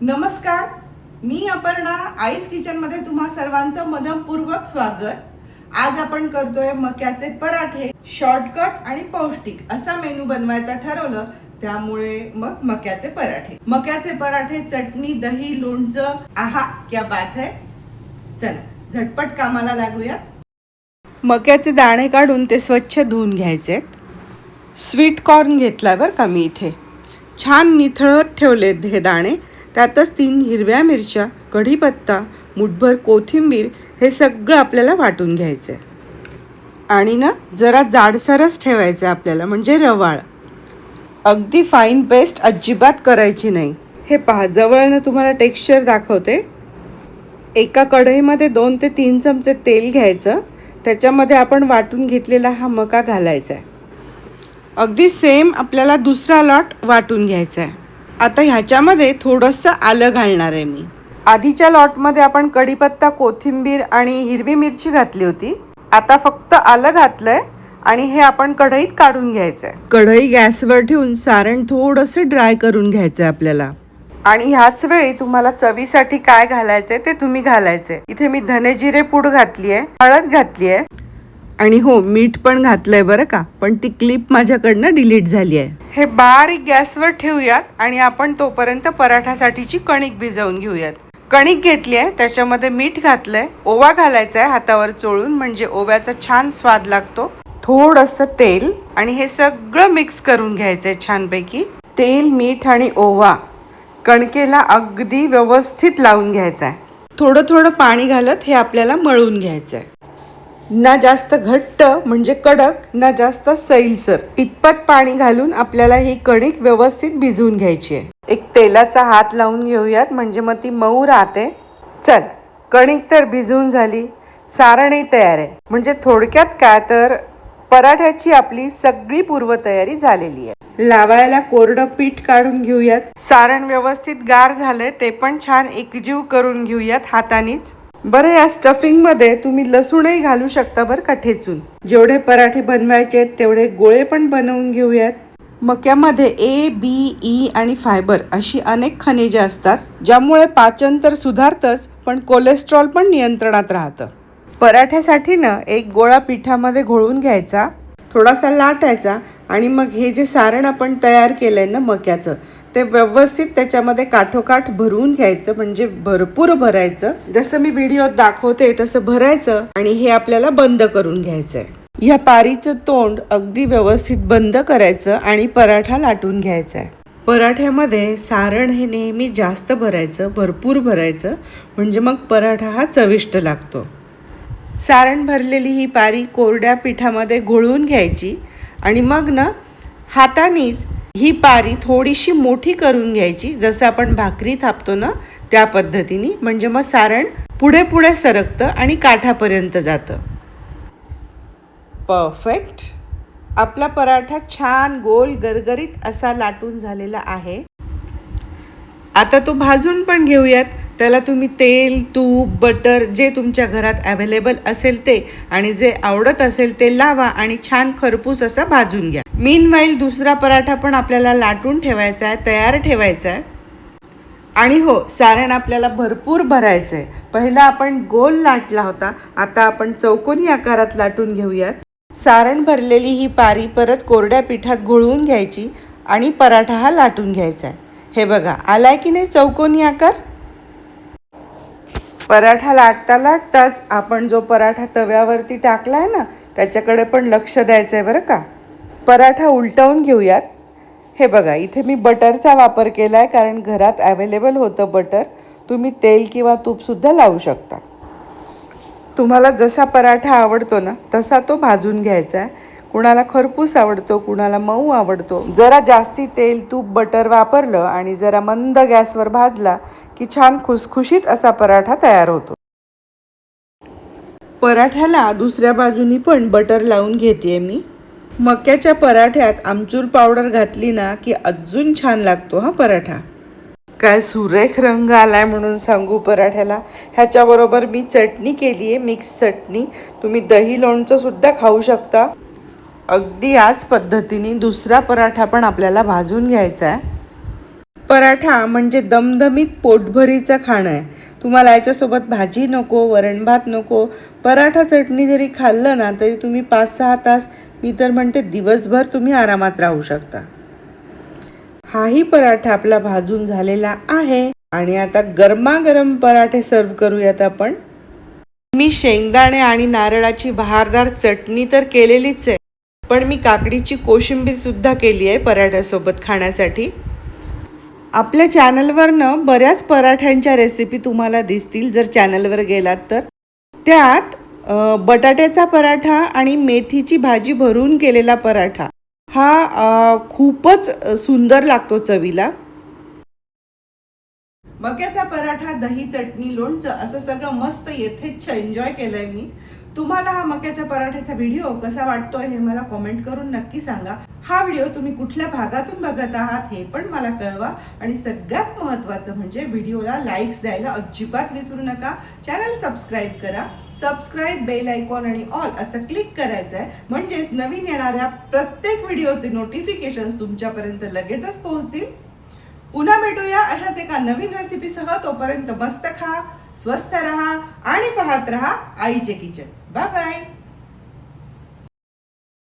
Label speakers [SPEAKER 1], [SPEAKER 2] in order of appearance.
[SPEAKER 1] नमस्कार, मी Aparna ice kitchen मध्ये तुम्हा सर्वांचं मनपूर्वक स्वागत. आज आपण करतोय मक्याचे पराठे. शॉर्टकट आणि पौष्टिक असा मेनू बनवायचा ठरवलं, त्यामुळे मग मक्याचे पराठे चटणी, दही, लोणचं, आहा क्या बात है. चला झटपट कामाला लागूया. मक्याचे दाणे काढून ते स्वच्छ धुवून घ्यायचे. स्वीट कॉर्न घेतला बरं का मी इथे. छान निथळत ठेवलेत हे दाणे. त्यातच 3 हिरव्या मिरच्या, कढीपत्ता, मुठभर कोथिंबीर हे सगळं आपल्याला वाटून घ्यायचं आहे. आणि ना जरा जाडसरच ठेवायचं आहे आपल्याला, म्हणजे रवाळ. अगदी फाईन पेस्ट अजिबात करायची नाही. हे पहा, जवळनं तुम्हाला टेक्स्चर दाखवते. एका कढईमध्ये 2 ते 3 चमचे तेल घ्यायचं. त्याच्यामध्ये आपण वाटून घेतलेला हा मका घालायचा आहे. अगदी सेम आपल्याला दुसरा लॉट वाटून घ्यायचा आहे. आता ह्याच्यामध्ये थोडंसं आलं घालणार आहे मी. आधीच्या लॉटमध्ये आपण कढीपत्ता, कोथिंबीर आणि हिरवी मिरची घातली होती. आता फक्त आलं घातलंय आणि हे आपण कढईत काढून घ्यायचंय. कढई गॅसवर ठेवून सारण थोडंसं ड्राय करून घ्यायचंय आपल्याला. आणि ह्याच वेळी तुम्हाला चवीसाठी काय घालायचंय ते तुम्ही घालायचंय. इथे मी धने जिरे पूड घातली आहे, हळद घातली आहे आणि हो, मीठ पण घातलंय बरं का, पण ती क्लिप माझ्याकडनं डिलीट झाली आहे. हे बारीक गॅसवर ठेवूयात आणि आपण तोपर्यंत पराठासाठीची कणिक भिजवून घेऊयात. कणिक घेतली आहे, त्याच्यामध्ये मीठ घातलंय, ओवा घालायचा आहे हातावर चोळून, म्हणजे ओव्याचा छान स्वाद लागतो. थोडंसं तेल आणि हे सगळं मिक्स करून घ्यायचंय छानपैकी. तेल, मीठ आणि ओवा कणकेला अगदी व्यवस्थित लावून घ्यायचा आहे. थोडं थोडं पाणी घालत हे आपल्याला मळून घ्यायचं आहे. ना जास्त घट्ट म्हणजे कडक, ना जास्त सैलसर, इतपत पाणी घालून आपल्याला ही कणिक व्यवस्थित भिजवून घ्यायची आहे. एक तेलाचा हात लावून घेऊयात, म्हणजे मग ती मऊ राहते. चल, कणिक तर भिजवून झाली, सारणही तयार आहे. म्हणजे थोडक्यात काय तर पराठ्याची आपली सगळी पूर्वतयारी झालेली आहे. लावायला कोरडं पीठ काढून घेऊयात. सारण व्यवस्थित गार झालंय, ते पण छान एकजीव करून घेऊयात हातानेच. बरं, या स्टफिंगमध्ये तुम्ही लसूणही घालू शकता बरं का, ठेचून. जेवढे पराठे बनवायचे तेवढे गोळे पण बनवून घेऊयात. मक्यामध्ये ए, बी, ई आणि फायबर अशी अनेक खनिजे असतात, ज्यामुळे पाचन तर सुधारतंच, पण कोलेस्ट्रॉल पण नियंत्रणात राहतं. पराठ्यासाठी ना एक गोळा पिठामध्ये घोळून घ्यायचा, थोडासा लाटायचा आणि मग हे जे सारण आपण तयार केलंय ना मक्याचं, ते व्यवस्थित त्याच्यामध्ये काठोकाठ भरून घ्यायचं, म्हणजे भरपूर भरायचं. जसं मी व्हिडिओत दाखवते तसं भरायचं आणि हे आपल्याला बंद करून घ्यायचंय. ह्या पारीचं तोंड अगदी व्यवस्थित बंद करायचं आणि पराठा लाटून घ्यायचा आहे. पराठ्यामध्ये सारण हे नेहमी जास्त भरायचं, भरपूर भरायचं, म्हणजे मग पराठा हा चविष्ट लागतो. सारण भरलेली ही पारी कोरड्या पिठामध्ये घोळून घ्यायची आणि मग ना हातानेच ही पारी थोडीशी मोठी करून घ्यायची, जसं आपण भाकरी थापतो ना त्या पद्धतीने. म्हणजे मग सारण पुढे पुढे सरकतं आणि काठापर्यंत जातं. परफेक्ट. आपला पराठा छान गोल गरगरीत असा लाटून झालेला आहे. आता तो भाजून पण घेऊयात. त्याला तुम्ही तेल, तूप, बटर जे तुमच्या घरात अवेलेबल असेल ते आणि जे आवडत असेल ते लावा आणि छान खरपूस असा भाजून घ्या. मीनवाईल दुसरा पराठा पण आपल्याला लाटून ठेवायचा आहे, तयार ठेवायचा आहे. आणि हो, सारण आपल्याला भरपूर भरायचं आहे. पहिला आपण गोल लाटला होता, आता आपण चौकोनी आकारात लाटून घेऊयात. सारण भरलेली ही पारी परत कोरड्या पिठात घोळवून घ्यायची आणि पराठा हा लाटून घ्यायचा आहे. हे बघा, आलाय की नाही चौकोनी आकार. पराठा लाटता लाटताच आपण जो पराठा तव्यावरती टाकलाय ना त्याच्याकडे पण लक्ष द्यायचं आहे बरं का. पराठा उलटवून घेऊयात. हे बघा, इथे मी बटरचा वापर केला आहे, कारण घरात अवेलेबल होतं बटर. तुम्ही तेल किंवा तूपसुद्धा लावू शकता. तुम्हाला जसा पराठा आवडतो ना तसा तो भाजून घ्यायचा आहे. कुणाला खरपूस आवडतो, कुणाला मऊ आवडतो. जरा जास्ती तेल, तूप, बटर वापरलं आणि जरा मंद गॅसवर भाजला की छान खुसखुशीत असा पराठा तयार होतो. पराठ्याला दुसऱ्या बाजूनी पण बटर लावून घेते मी. मक्याच्या पराठ्यात आमचूर पावडर घातली ना की अजून छान लागतो हा पराठा. काय सुरेख रंग आलाय म्हणून सांगू पराठ्याला. ह्याच्याबरोबर मी चटणी केली आहे, मिक्स चटणी. तुम्ही दही लोणचं सुद्धा खाऊ शकता. अगदी याच पद्धतीने दुसरा पराठा पण आपल्याला भाजून घ्यायचा आहे. पराठा म्हणजे दमदमीत पोटभरीचं खाणं आहे. तुम्हाला याच्यासोबत भाजी नको, वरण भात नको, पराठा चटणी जरी खाल्लं ना तरी तुम्ही 5-6 तास, मी तर म्हणते दिवसभर तुम्ही आरामात राहू शकता. हाही पराठा आपला भाजून झालेला आहे आणि आता गरमागरम पराठे सर्व करूयात आपण. मी शेंगदाणे आणि नारळाची बहारदार चटणी तर केलेलीच आहे, पण मी काकडीची कोशिंबीर सुद्धा केली आहे पराठ्यासोबत खाण्यासाठी. आपल्या चॅनलवरनं बऱ्याच पराठ्यांच्या रेसिपी तुम्हाला दिसतील जर चॅनलवर गेलात तर. त्यात बटाट्याचा पराठा आणि मेथीची भाजी भरून केलेला पराठा हा खूपच सुंदर लागतो चवीला. मक्याचा पराठा, दही, चटणी, लोणचं असं सगळं मस्त यथेच्छ एन्जॉय केलंय मी. तुम्हाला हा मक्याच्या पराठ्याचा व्हिडिओ कसा वाटतोय हे मला कमेंट करून नक्की सांगा. हा व्हिडिओ तुम्ही कुठल्या भागातून बघत आहात हे पण मला कळवा. आणि सगळ्यात महत्त्वाचं म्हणजे व्हिडिओला लाईक्स द्यायला अजिबात विसरू नका. चॅनल सबस्क्राईब करा. सबस्क्राईब, बेल आयकॉन आणि ऑल असं क्लिक करायचं आहे, म्हणजेच नवीन येणाऱ्या प्रत्येक व्हिडिओचे नोटिफिकेशन्स तुमच्यापर्यंत लगेचच पोहोचतील. पुन्हा भेटूया अशाच एका नवीन रेसिपीसह. तोपर्यंत मस्त खा, स्वस्थ रहा आणि पाहत रहा आईचे किचन. Bye bye.